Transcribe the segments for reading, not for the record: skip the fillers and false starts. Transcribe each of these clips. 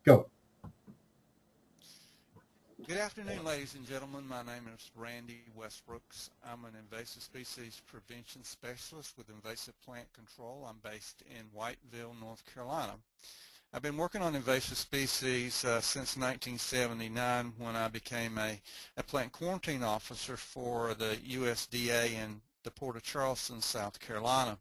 Go. Good afternoon, ladies and gentlemen. My name is Randy Westbrooks. I'm an invasive species prevention specialist with Invasive Plant Control. I'm based in Whiteville, North Carolina. I've been working on invasive species since 1979 when I became a plant quarantine officer for the USDA in the Port of Charleston, South Carolina.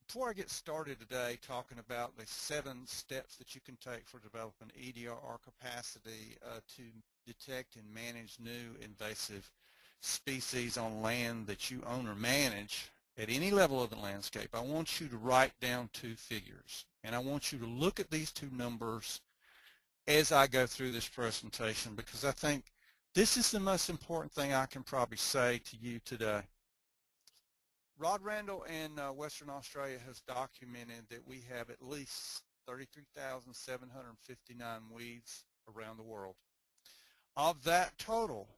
Before I get started today talking about the 7 steps that you can take for developing EDRR capacity to detect and manage new invasive species on land that you own or manage at any level of the landscape, I want you to write down 2 figures. And I want you to look at these 2 numbers as I go through this presentation, because I think this is the most important thing I can probably say to you today. Rod Randall in Western Australia has documented that we have at least 33,759 weeds around the world. Of that total,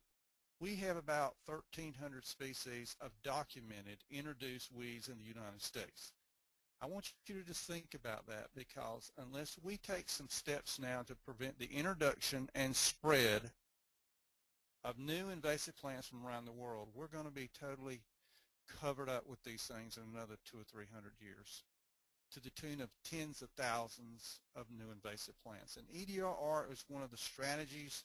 we have about 1,300 species of documented introduced weeds in the United States. I want you to just think about that, because unless we take some steps now to prevent the introduction and spread of new invasive plants from around the world, we're going to be totally covered up with these things in another 200 or 300 years, to the tune of tens of thousands of new invasive plants. And EDRR is one of the strategies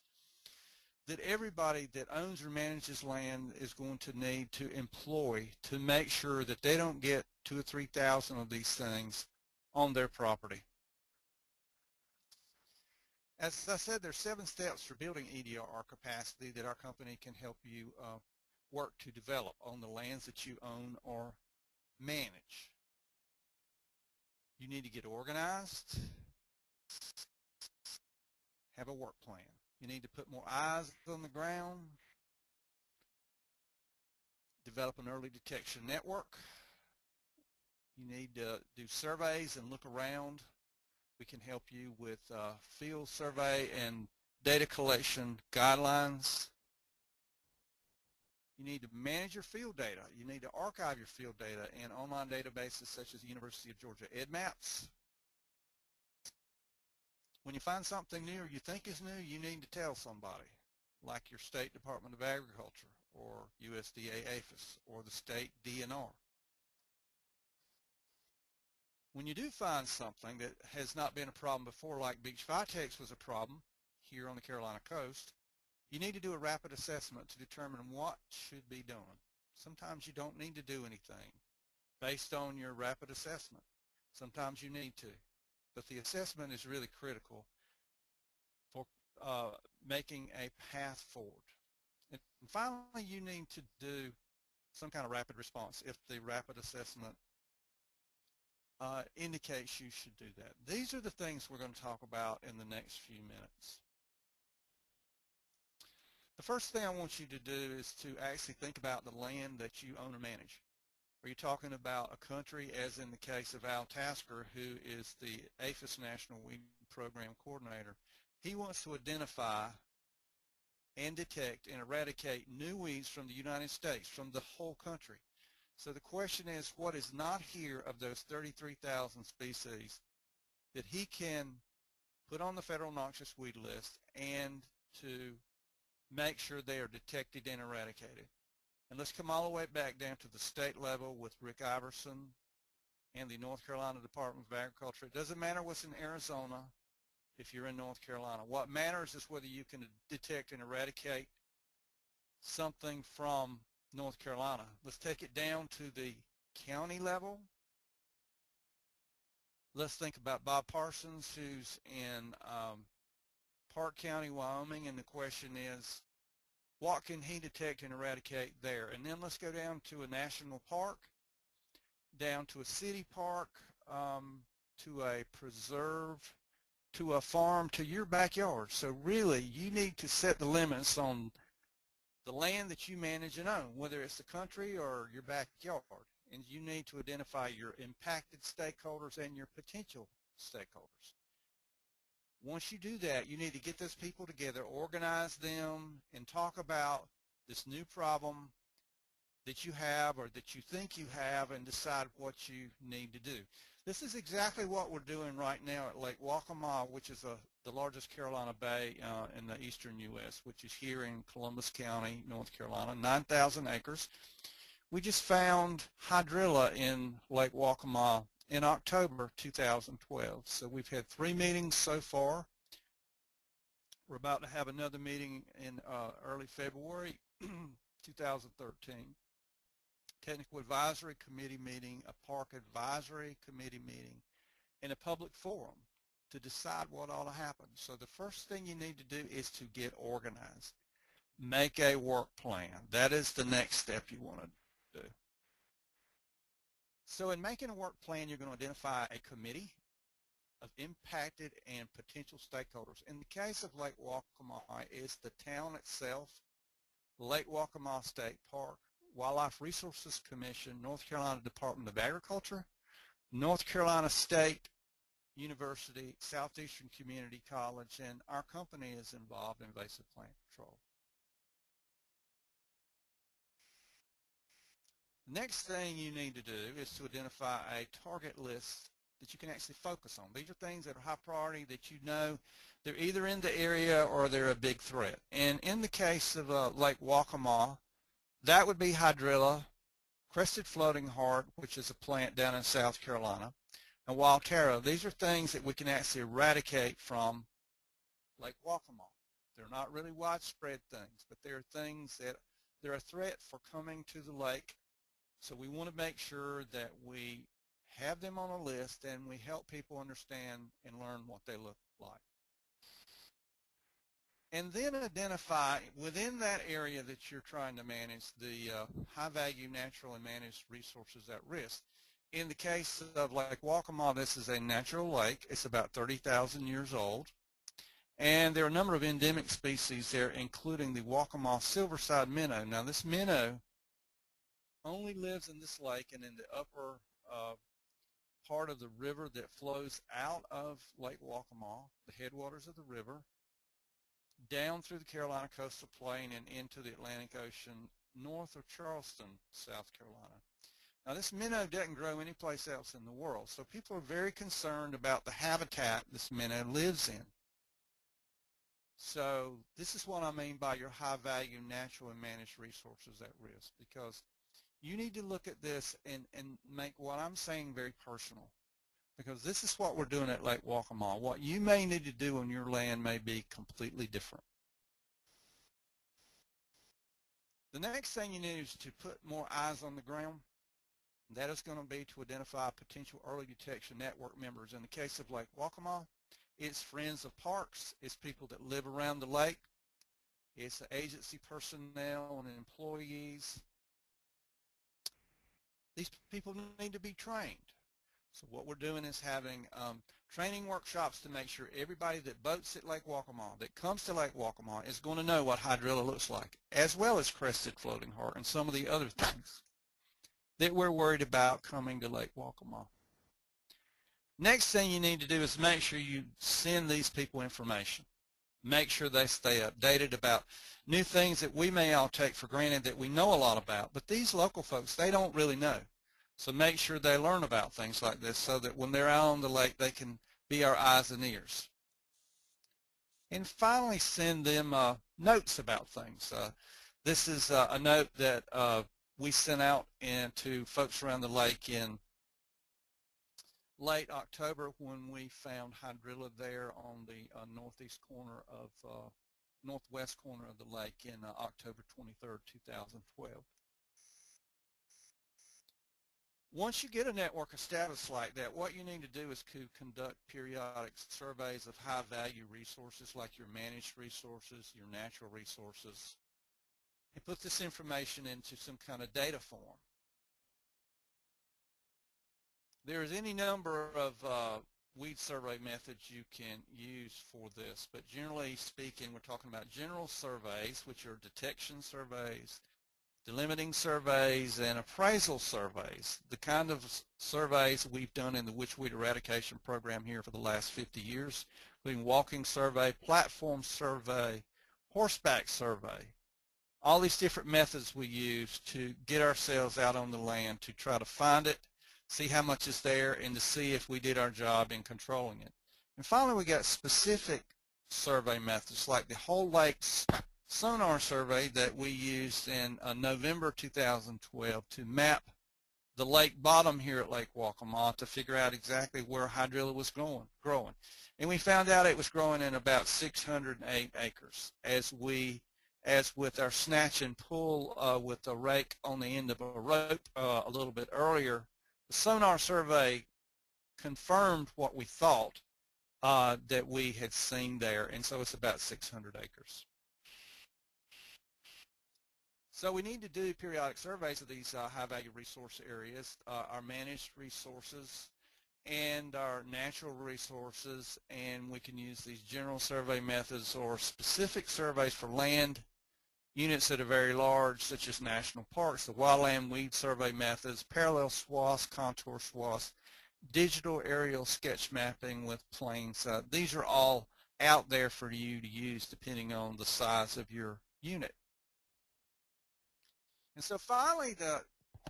that everybody that owns or manages land is going to need to employ to make sure that they don't get 2,000 or 3,000 of these things on their property. As I said, there's 7 steps for building EDRR capacity that our company can help you work to develop on the lands that you own or manage. You need to get organized, have a work plan. You need to put more eyes on the ground, develop an early detection network. You need to do surveys and look around. We can help you with field survey and data collection guidelines. You need to manage your field data. You need to archive your field data in online databases such as the University of Georgia EdMaps. When you find something new or you think is new, you need to tell somebody, like your State Department of Agriculture or USDA APHIS or the state DNR. When you do find something that has not been a problem before, like beach vitex was a problem here on the Carolina coast, you need to do a rapid assessment to determine what should be done. Sometimes you don't need to do anything based on your rapid assessment. Sometimes you need to. But the assessment is really critical for making a path forward. And finally, you need to do some kind of rapid response if the rapid assessment indicates you should do that. These are the things we're going to talk about in the next few minutes. The first thing I want you to do is to actually think about the land that you own or manage. Are you talking about a country, as in the case of Al Tasker, who is the APHIS National Weed Program Coordinator? He wants to identify and detect and eradicate new weeds from the United States, from the whole country. So the question is, what is not here of those 33,000 species that he can put on the federal noxious weed list and to make sure they are detected and eradicated? And let's come all the way back down to the state level with Rick Iverson and the North Carolina Department of Agriculture. It doesn't matter what's in Arizona if you're in North Carolina. What matters is whether you can detect and eradicate something from North Carolina. Let's take it down to the county level. Let's think about Bob Parsons, who's in Park County, Wyoming, and the question is, what can he detect and eradicate there? And then let's go down to a national park, down to a city park, to a preserve, to a farm, to your backyard. So really, you need to set the limits on the land that you manage and own, whether it's the country or your backyard. And you need to identify your impacted stakeholders and your potential stakeholders. Once you do that, you need to get those people together, organize them, and talk about this new problem that you have or that you think you have and decide what you need to do. This is exactly what we're doing right now at Lake Waccamaw, which is the largest Carolina bay in the eastern U.S., which is here in Columbus County, North Carolina, 9,000 acres. We just found hydrilla in Lake Waccamaw in October 2012. So we've had 3 meetings so far. We're about to have another meeting in early February 2013. Technical Advisory Committee meeting, a Park Advisory Committee meeting, and a public forum to decide what ought to happen. So the first thing you need to do is to get organized. Make a work plan. That is the next step you want to do. So in making a work plan, you're going to identify a committee of impacted and potential stakeholders. In the case of Lake Waccamaw, it's the town itself, Lake Waccamaw State Park, Wildlife Resources Commission, North Carolina Department of Agriculture, North Carolina State University, Southeastern Community College, and our company is involved in invasive plant control. The next thing you need to do is to identify a target list that you can actually focus on. These are things that are high priority that you know they're either in the area or they're a big threat. And in the case of Lake Waccamaw, that would be hydrilla, crested floating heart, which is a plant down in South Carolina, and wild taro. These are things that we can actually eradicate from Lake Waccamaw. They're not really widespread things, but they're things that they're a threat for coming to the lake. So we want to make sure that we have them on a list and we help people understand and learn what they look like. And then identify within that area that you're trying to manage the high-value natural and managed resources at risk. In the case of Lake Waccamaw, this is a natural lake. It's about 30,000 years old. And there are a number of endemic species there, including the Waccamaw silverside minnow. Now, this minnow only lives in this lake and in the upper part of the river that flows out of Lake Waccamaw, the headwaters of the river, down through the Carolina coastal plain and into the Atlantic Ocean north of Charleston, South Carolina. Now, this minnow doesn't grow anyplace else in the world, so people are very concerned about the habitat this minnow lives in. So this is what I mean by your high-value natural and managed resources at risk, because you need to look at this and make what I'm saying very personal, because this is what we're doing at Lake Waccamaw. What you may need to do on your land may be completely different. The next thing you need is to put more eyes on the ground. That is going to be to identify potential early detection network members. In the case of Lake Waccamaw, it's friends of parks, it's people that live around the lake, it's the agency personnel and employees. These people need to be trained. So what we're doing is having training workshops to make sure everybody that boats at Lake Waccamaw, that comes to Lake Waccamaw, is going to know what hydrilla looks like, as well as crested floating heart and some of the other things that we're worried about coming to Lake Waccamaw. Next thing you need to do is make sure you send these people information. Make sure they stay updated about new things that we may all take for granted that we know a lot about, but these local folks, they don't really know. So make sure they learn about things like this so that when they're out on the lake, they can be our eyes and ears. And finally, send them notes about things. This is a note that we sent out to folks around the lake in late October when we found hydrilla there on the northwest corner of the lake in October 23rd, 2012. Once you get a network established like that, what you need to do is to conduct periodic surveys of high-value resources like your managed resources, your natural resources, and put this information into some kind of data form. There's any number of weed survey methods you can use for this, but generally speaking, we're talking about general surveys, which are detection surveys, delimiting surveys, and appraisal surveys, the kind of surveys we've done in the witchweed eradication program here for the last 50 years, including walking survey, platform survey, horseback survey. all these different methods we use to get ourselves out on the land to try to find it, see how much is there, and to see if we did our job in controlling it. And finally, we got specific survey methods like the whole lakes sonar survey that we used in November 2012 to map the lake bottom here at Lake Waccamaw to figure out exactly where hydrilla was growing. And we found out it was growing in about 608 acres. As with our snatch and pull with a rake on the end of a rope a little bit earlier, the sonar survey confirmed what we thought that we had seen there, and so it's about 600 acres. So we need to do periodic surveys of these high-value resource areas, our managed resources and our natural resources, and we can use these general survey methods or specific surveys for land units that are very large, such as national parks, the wildland weed survey methods, parallel swaths, contour swaths, digital aerial sketch mapping with planes. These are all out there for you to use depending on the size of your unit. And so finally, the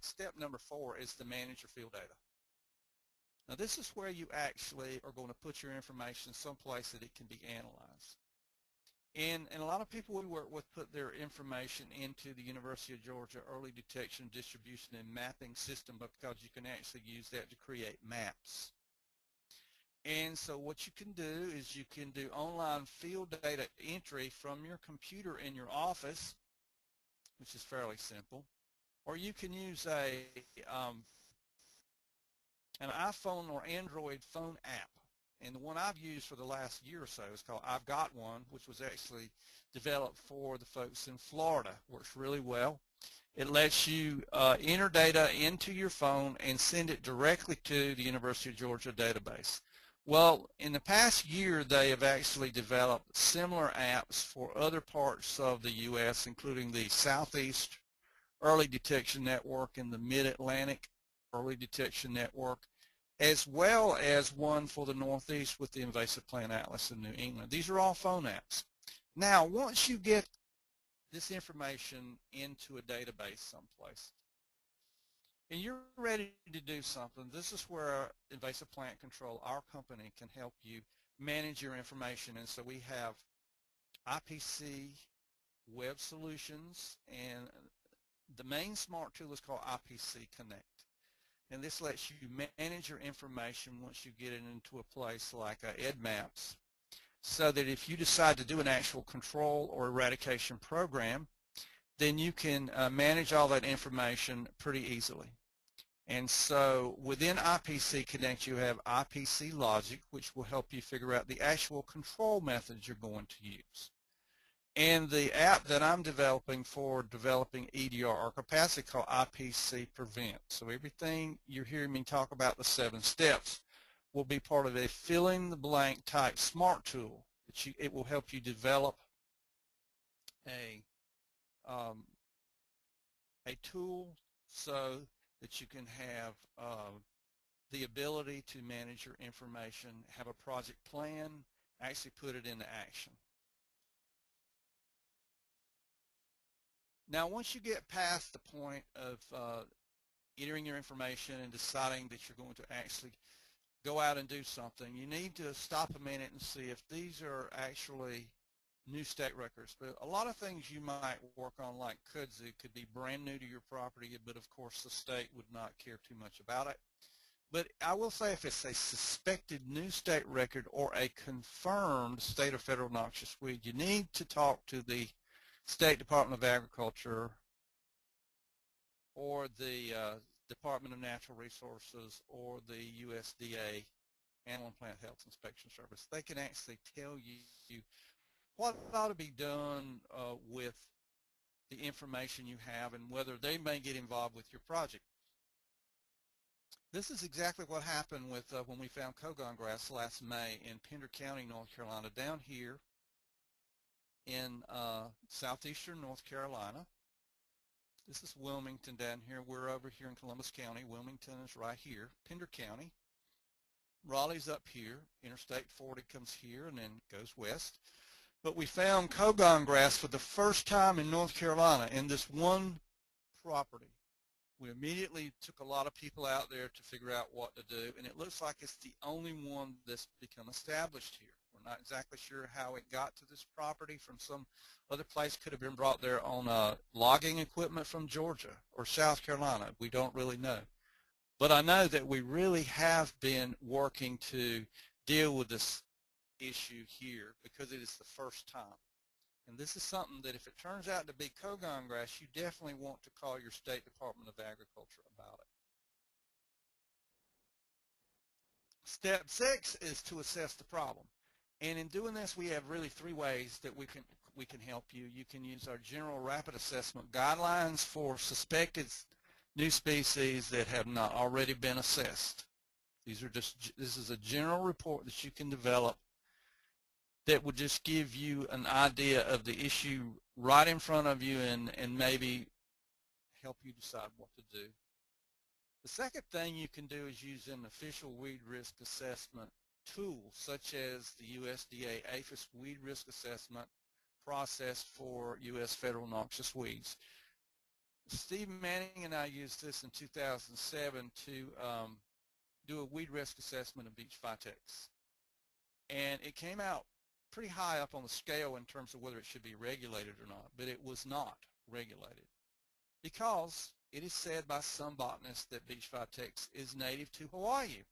step number 4 is to manage your field data. Now this is where you actually are going to put your information someplace that it can be analyzed. And a lot of people we work with put their information into the University of Georgia Early Detection, Distribution, and Mapping System because you can actually use that to create maps. And so what you can do is you can do online field data entry from your computer in your office, which is fairly simple, or you can use an iPhone or Android phone app. And the one I've used for the last year or so is called I've Got One, which was actually developed for the folks in Florida. Works really well. It lets you enter data into your phone and send it directly to the University of Georgia database. Well, in the past year, they have actually developed similar apps for other parts of the U.S., including the Southeast Early Detection Network and the Mid-Atlantic Early Detection Network, as well as one for the Northeast with the Invasive Plant Atlas in New England. These are all phone apps. Now, once you get this information into a database someplace, and you're ready to do something, this is where Invasive Plant Control, our company, can help you manage your information. And so we have IPC Web Solutions, and the main smart tool is called IPC Connect. And this lets you manage your information once you get it into a place like EdMaps, so that if you decide to do an actual control or eradication program, then you can manage all that information pretty easily. And so within IPC Connect, you have IPC Logic, which will help you figure out the actual control methods you're going to use. And the app that I'm developing for developing EDRR capacity called IPC Prevent. So everything you're hearing me talk about, the 7 steps, will be part of a fill-in-the-blank type smart tool. It will help you develop a tool so that you can have the ability to manage your information, have a project plan, actually put it into action. Now, once you get past the point of entering your information and deciding that you're going to actually go out and do something, you need to stop a minute and see if these are actually new state records. But a lot of things you might work on, like kudzu, could be brand new to your property, but of course the state would not care too much about it. But I will say if it's a suspected new state record or a confirmed state or federal noxious weed, you need to talk to the State Department of Agriculture or the Department of Natural Resources or the USDA Animal and Plant Health Inspection Service. They can actually tell you what ought to be done with the information you have and whether they may get involved with your project. This is exactly what happened with when we found Kogon grass last May in Pender County, North Carolina, down here in southeastern North Carolina. This is Wilmington down here. We're over here in Columbus County. Wilmington is right here. Pender County. Raleigh's up here. Interstate 40 comes here and then goes west. But we found Kogon grass for the first time in North Carolina in this one property. We immediately took a lot of people out there to figure out what to do, and it looks like it's the only one that's become established here. We're not exactly sure how it got to this property from some other place. Could have been brought there on logging equipment from Georgia or South Carolina. We don't really know. But I know that we really have been working to deal with this issue here because it is the first time. And this is something that if it turns out to be Kogon grass, you definitely want to call your State Department of Agriculture about it. Step 6 is to assess the problem. And in doing this, we have really 3 ways that we can help you. You can use our general rapid assessment guidelines for suspected new species that have not already been assessed. This is a general report that you can develop that would just give you an idea of the issue right in front of you and maybe help you decide what to do. The second thing you can do is use an official weed risk assessment tool, such as the USDA APHIS weed risk assessment process for U.S. federal noxious weeds. Steve Manning and I used this in 2007 to do a weed risk assessment of beech vitex. And it came out pretty high up on the scale in terms of whether it should be regulated or not, but it was not regulated because it is said by some botanists that beech vitex is native to Hawaii.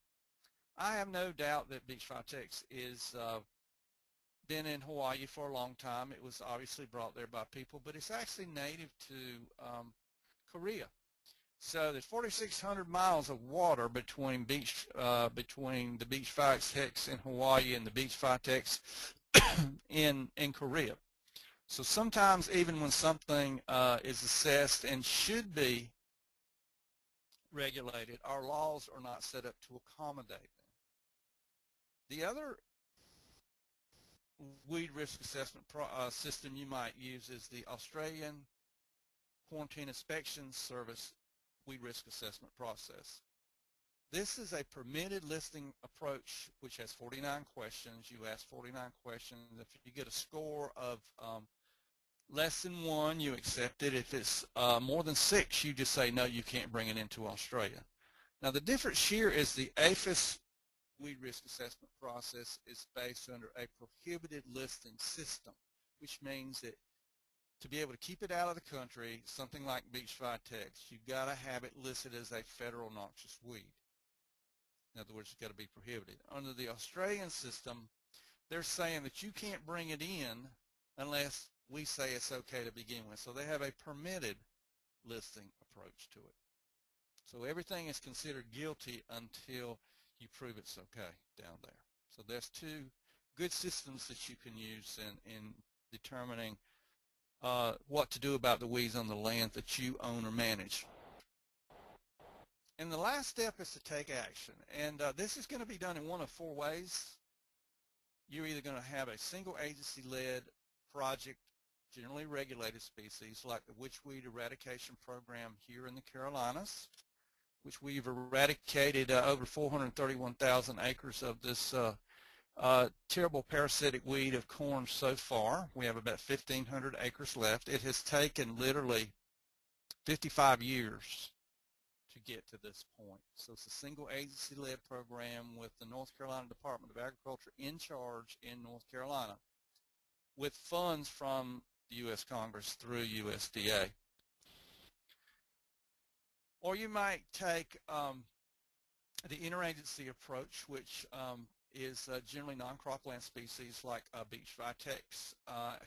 I have no doubt that beech vitex is been in Hawaii for a long time. It was obviously brought there by people, but it's actually native to Korea. So there's 4,600 miles of water between the beech vitex in Hawaii and the beech vitex in Korea. So sometimes even when something is assessed and should be regulated, our laws are not set up to accommodate them. The other weed risk assessment system you might use is the Australian Quarantine Inspection Service weed risk assessment process. This is a permitted listing approach which has 49 questions. You ask 49 questions. If you get a score of less than 1, you accept it. If it's more than 6, you just say, no, you can't bring it into Australia. Now, the difference here is the APHIS weed risk assessment process is based under a prohibited listing system, which means that to be able to keep it out of the country, something like beech vitex, you've got to have it listed as a federal noxious weed. In other words, it's got to be prohibited. Under the Australian system, they're saying that you can't bring it in unless we say it's okay to begin with. So they have a permitted listing approach to it. So everything is considered guilty until you prove it's okay down there. So there's 2 good systems that you can use in determining what to do about the weeds on the land that you own or manage. And the last step is to take action. And this is going to be done in one of 4 ways. You're either going to have a single agency-led project, generally regulated species, like the witchweed eradication program here in the Carolinas, which we've eradicated over 431,000 acres of this terrible parasitic weed of corn so far. We have about 1,500 acres left. It has taken literally 55 years to get to this point. So it's a single agency-led program with the North Carolina Department of Agriculture in charge in North Carolina with funds from the U.S. Congress through USDA. Or you might take the interagency approach, which is generally non-cropland species like beech vitex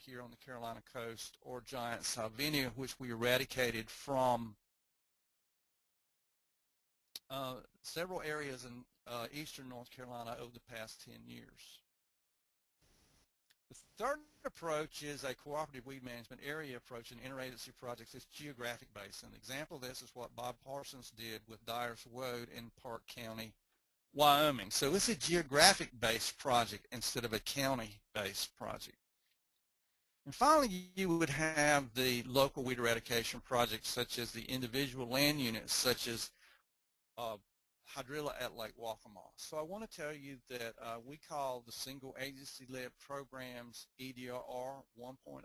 here on the Carolina coast, or giant salvinia, which we eradicated from several areas in eastern North Carolina over the past 10 years. The third approach is a cooperative weed management area approach in interagency projects. It's geographic based. An example of this is what Bob Parsons did with Dyer's Woad in Park County, Wyoming. So it's a geographic-based project instead of a county-based project. And finally, you would have the local weed eradication projects, such as the individual land units, such as hydrilla at Lake Waccamaw. So I want to tell you that we call the single agency-led programs EDRR 1.0.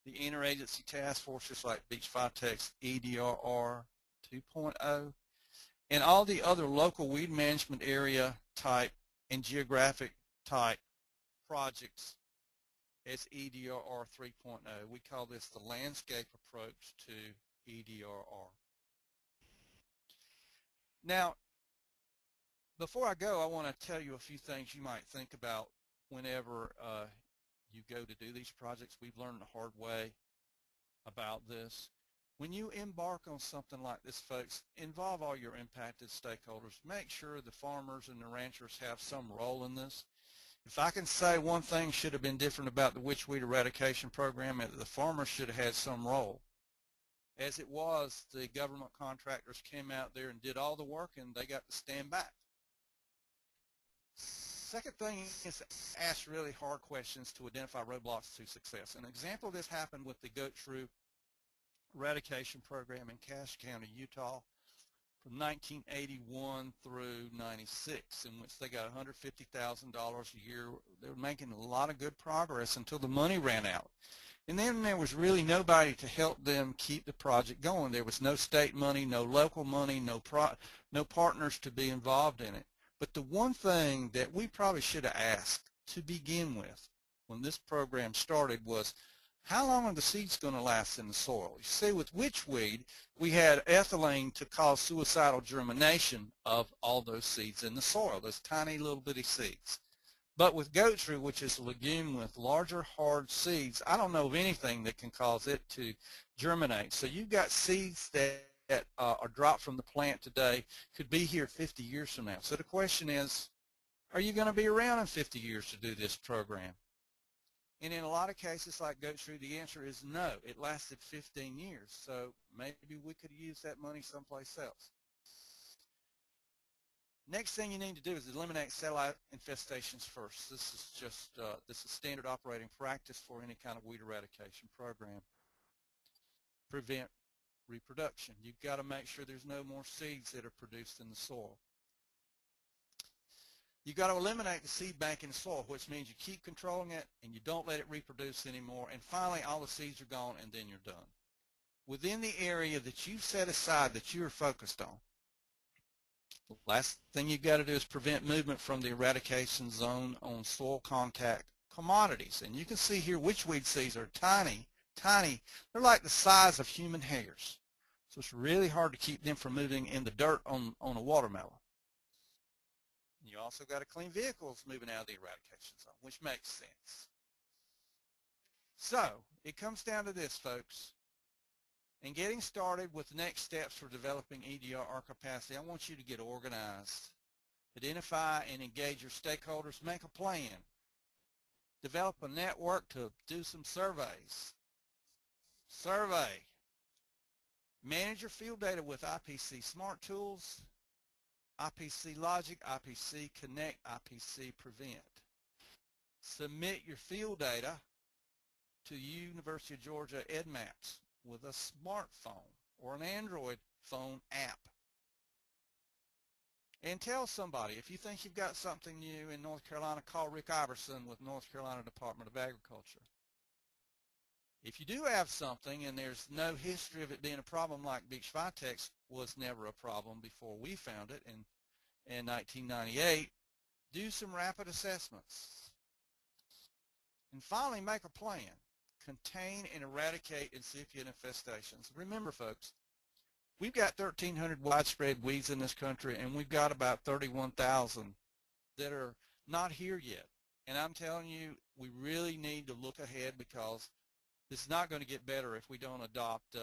The interagency task forces like Beach Vitex's EDRR 2.0, and all the other local weed management area type and geographic type projects as EDRR 3.0. We call this the landscape approach to EDRR. Now, before I go, I want to tell you a few things you might think about whenever you go to do these projects. We've learned the hard way about this. When you embark on something like this, folks, involve all your impacted stakeholders. Make sure the farmers and the ranchers have some role in this. If I can say one thing should have been different about the witchweed eradication program, is that the farmers should have had some role. As it was, the government contractors came out there and did all the work, and they got to stand back. Second thing is ask really hard questions to identify roadblocks to success. An example of this happened with the goat shrew eradication program in Cache County, Utah, from 1981 through 96, in which they got $150,000 a year. They were making a lot of good progress until the money ran out. And then there was really nobody to help them keep the project going. There was no state money, no local money, no partners to be involved in it. But the one thing that we probably should have asked to begin with when this program started was, how long are the seeds going to last in the soil? You see, with witchweed, we had ethylene to cause suicidal germination of all those seeds in the soil, those tiny little bitty seeds. But with goat shrew, which is a legume with larger, hard seeds, I don't know of anything that can cause it to germinate. So you've got seeds that are dropped from the plant today, could be here 50 years from now. So the question is, are you going to be around in 50 years to do this program? And in a lot of cases like goat shrew, the answer is no. It lasted 15 years, so maybe we could use that money someplace else. Next thing you need to do is eliminate satellite infestations first. This is just this is standard operating practice for any kind of weed eradication program. Prevent reproduction. You've got to make sure there's no more seeds that are produced in the soil. You've got to eliminate the seed bank in the soil, which means you keep controlling it and you don't let it reproduce anymore. And finally, all the seeds are gone, and then you're done. Within the area that you've set aside that you're focused on, the last thing you've got to do is prevent movement from the eradication zone on soil contact commodities. And you can see here witchweed seeds are tiny, tiny. They're like the size of human hairs. So it's really hard to keep them from moving in the dirt on a watermelon. You also got to clean vehicles moving out of the eradication zone, which makes sense. So it comes down to this, folks. In getting started with the next steps for developing EDRR capacity, I want you to get organized. Identify and engage your stakeholders. Make a plan. Develop a network to do some surveys. Survey. Manage your field data with IPC Smart Tools, IPC Logic, IPC Connect, IPC Prevent. Submit your field data to University of Georgia EdMaps with a smartphone or an Android phone app. And tell somebody, if you think you've got something new in North Carolina, call Rick Iverson with North Carolina Department of Agriculture. If you do have something and there's no history of it being a problem, like Beach Vitex was never a problem before we found it in 1998, do some rapid assessments. And finally, make a plan. Contain and eradicate incipient infestations. Remember, folks, we've got 1,300 widespread weeds in this country, and we've got about 31,000 that are not here yet. And I'm telling you, we really need to look ahead, because this is not going to get better if we don't adopt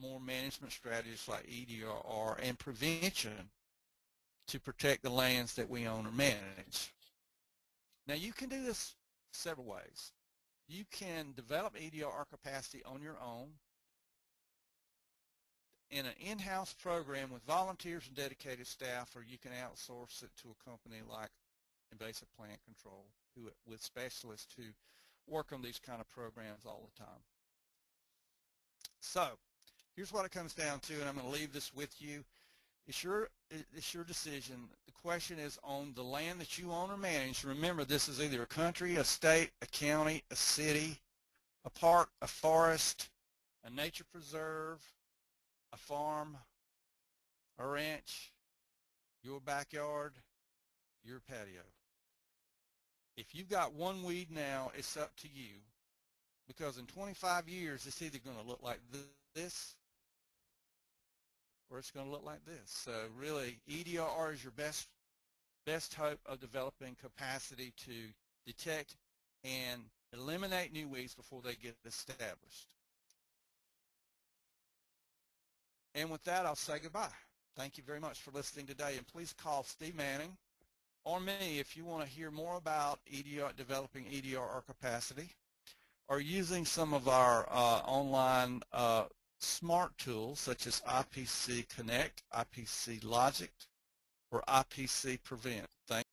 more management strategies like EDRR and prevention to protect the lands that we own or manage. Now, you can do this several ways. You can develop EDRR capacity on your own in an in-house program with volunteers and dedicated staff, or you can outsource it to a company like Invasive Plant Control with specialists who work on these kind of programs all the time. So here's what it comes down to, and I'm going to leave this with you. It's your decision. The question is on the land that you own or manage. Remember, this is either a country, a state, a county, a city, a park, a forest, a nature preserve, a farm, a ranch, your backyard, your patio. If you've got one weed now, it's up to you, because in 25 years, it's either going to look like this or it's going to look like this. So really, EDRR is your best hope of developing capacity to detect and eliminate new weeds before they get established. And with that, I'll say goodbye. Thank you very much for listening today, and please call Steve Manning or me if you want to hear more about developing EDRR capacity, or using some of our online smart tools such as IPC Connect, IPC Logic, or IPC Prevent. Thank